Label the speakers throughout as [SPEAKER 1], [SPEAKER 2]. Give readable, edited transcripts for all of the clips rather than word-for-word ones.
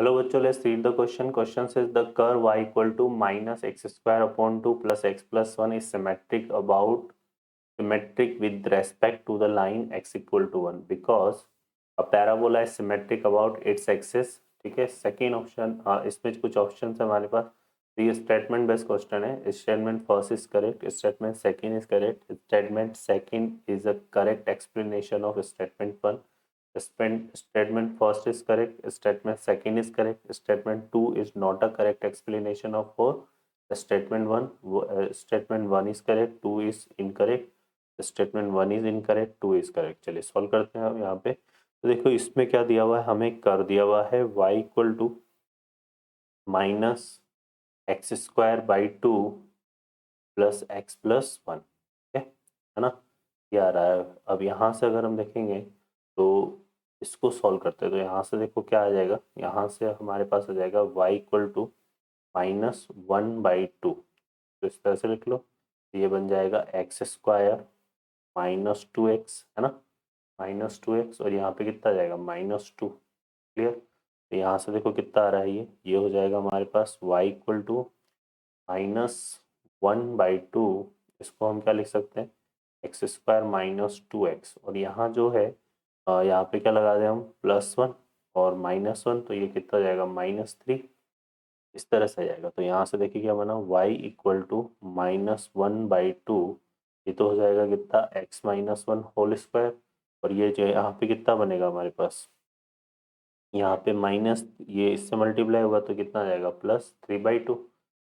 [SPEAKER 1] Hello बच्चों, let's read the question. Question says the curve y equal to minus x square upon 2 plus x plus 1 is symmetric with respect to the line x equal to 1 because a parabola is symmetric about its axis. ठीक है. Second option, इसमें कुछ option है हमारे पास. तो ये statement based question है. Statement first is correct, statement second is correct, statement second is a correct explanation of statement one. Statement first is correct, statement second is correct, statement 2 is not a correct explanation of 4. Statement 1 is correct, 2 is incorrect, statement 1 is incorrect, 2 is correct. चलिए solve करते हैं हम यहाँ पे. तो देखो इसमें क्या दिया हुआ है, हमें कर दिया हुआ है y equal to minus X square by 2 plus X plus 1. ठीक है ना. ये आ रहा है. अब यहाँ से अगर हम देखेंगे तो इसको सॉल्व करते हैं तो यहाँ से देखो क्या आ जाएगा. यहाँ से हमारे पास आ जाएगा y इक्वल टू माइनस 1/2. तो इस तरह से लिख लो. ये बन जाएगा एक्स स्क्वायर माइनस 2x, है ना, माइनस 2x. और यहाँ पे कितना आ जाएगा, -2. क्लियर. तो यहाँ से देखो कितना आ रहा है, ये हो जाएगा हमारे पास y इक्वल टू -1/2. इसको हम क्या लिख सकते हैं, एक्स स्क्वायर -2x. और यहाँ जो है यहाँ पे क्या लगा दें हम, +1 और -1. तो ये कितना हो जाएगा, -3. इस तरह से आ जाएगा. तो यहाँ से देखिए क्या बना, y इक्वल टू -1/2. ये तो हो जाएगा कितना, x-1 होल स्क्वायर. और ये जो है यहाँ पे कितना बनेगा हमारे पास, यहाँ पे माइनस, ये इससे मल्टीप्लाई होगा तो कितना आ जाएगा, +3/2.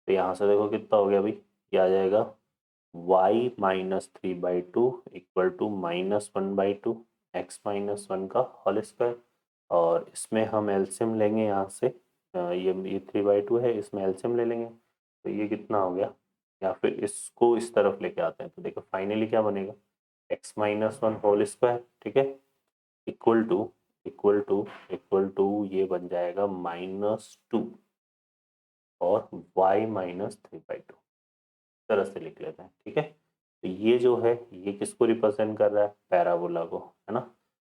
[SPEAKER 1] तो यहाँ से देखो कितना हो गया भाई, ये आ जाएगा y -3/2 इक्वल टू -1/2 x-1 का होल स्क्वायर. और इसमें हम एलसीएम लेंगे यहाँ से. ये 3/2 है, इसमें एलसीएम ले लेंगे तो ये कितना हो गया. या फिर इसको इस तरफ लेके आते हैं तो देखो फाइनली क्या बनेगा, x-1 होल स्क्वायर. ठीक है. इक्वल टू ये बन जाएगा -2 और y -3/2. तरह से लिख लेते हैं. ठीक है. तो ये जो है ये किसको रिप्रेजेंट कर रहा है, पैराबोला को, है ना.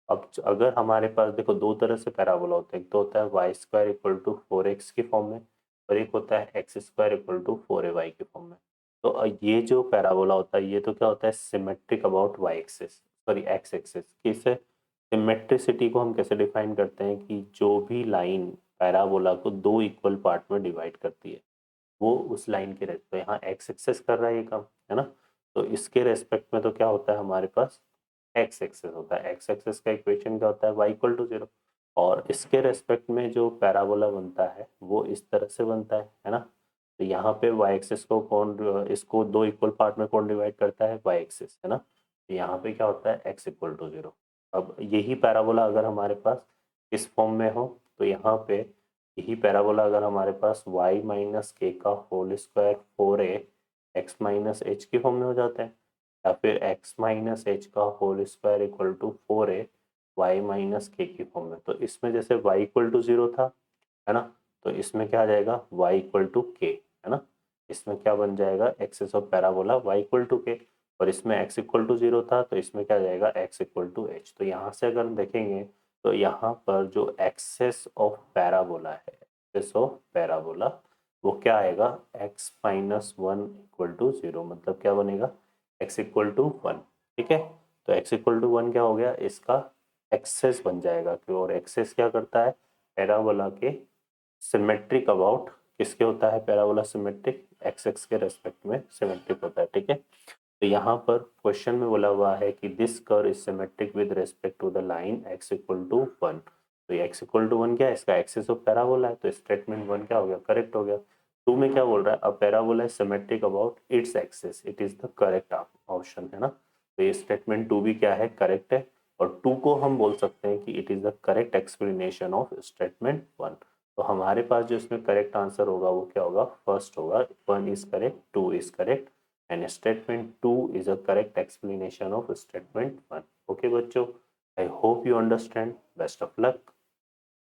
[SPEAKER 1] अब अगर हमारे पास देखो दो तरह से पैराबोला होता है. एक तो होता है Y square equal to 4x की फॉर्म में, और एक होता है x square equal to 4ay की फॉर्म में. तो ये जो पैराबोला होता है ये तो क्या होता है, symmetric about Y axis, sorry X axis. इसे सिमेट्रिसिटी को हम कैसे डिफाइन करते हैं कि जो भी लाइन पैराबोला को दो इक्वल पार्ट में डिवाइड करती है वो उस लाइन के रेस्पेक्ट, तो यहाँ एक्स एक्सेस कर रहा है ये काम, है ना. तो इसके रेस्पेक्ट में तो क्या होता है हमारे पास, एक्स एक्सेस होता है. एक्स एक्सेस का इक्वेशन क्या होता है, y इक्वल टू 0. और इसके रेस्पेक्ट में जो पैराबोला बनता है वो इस तरह से बनता है ना. तो यहाँ पे y एक्सेस को कौन, इसको दो इक्वल पार्ट में कौन डिवाइड करता है, y एक्सेस, है ना. तो यहाँ पे क्या होता है, x इक्वल टू 0. अब यही पैराबोला अगर हमारे पास इस फॉर्म में हो तो यहाँ पे यही पैराबोला अगर हमारे पास y माइनस के का whole square 4a x minus H की फॉर्म में हो जाता है, या फिर x माइनस एच का whole square equal to 4a y minus K की फॉर्म में. तो इसमें जैसे y इक्वल टू 0 था, है ना, तो इसमें क्या आ जाएगा, y इक्वल टू के, है ना. इसमें क्या बन जाएगा, axis of parabola y equal to K. और इसमें x इक्वल टू 0 था तो इसमें क्या आ जाएगा, x इक्वल टू एच. तो यहाँ से अगर हम देखेंगे तो यहाँ पर जो एक्सेस ऑफ पैराबोला है, एक्सेस ऑफ पैराबोला वो क्या आएगा, x माइनस 1 इक्वल टू 0. मतलब क्या बनेगा, x इक्वल टू 1. ठीक है. तो x इक्वल टू 1 क्या हो गया, इसका एक्सेस बन जाएगा. क्यों, और एक्सेस क्या करता है, पैराबोला के सिमेट्रिक अबाउट, किसके होता है पैराबोला सिमेट्रिक, एक्स एक्स के रेस्पेक्ट में सिमेट्रिक होता है. ठीक है. तो यहाँ पर क्वेश्चन में बोला हुआ है कि this curve is symmetric with respect to the line x equal to 1. तो ये x इक्वल टू 1 क्या है, इसका एक्सेस ऑफ पैराबोला है. तो स्टेटमेंट 1 क्या हो गया, करेक्ट हो गया. 2 में क्या बोल रहा है, a parabola is symmetric about its axis, it is the correct option, है ना. तो ये स्टेटमेंट 2 भी क्या है, करेक्ट है. और 2 को हम बोल सकते हैं कि it is the correct explanation of statement 1. तो हमारे पास जो इसमें करेक्ट आंसर होगा वो क्या होगा, फर्स्ट होगा. 1 is correct, 2 is correct, and statement 2 is a correct explanation of statement 1. Okay बच्चों, I hope you understand. Best of luck.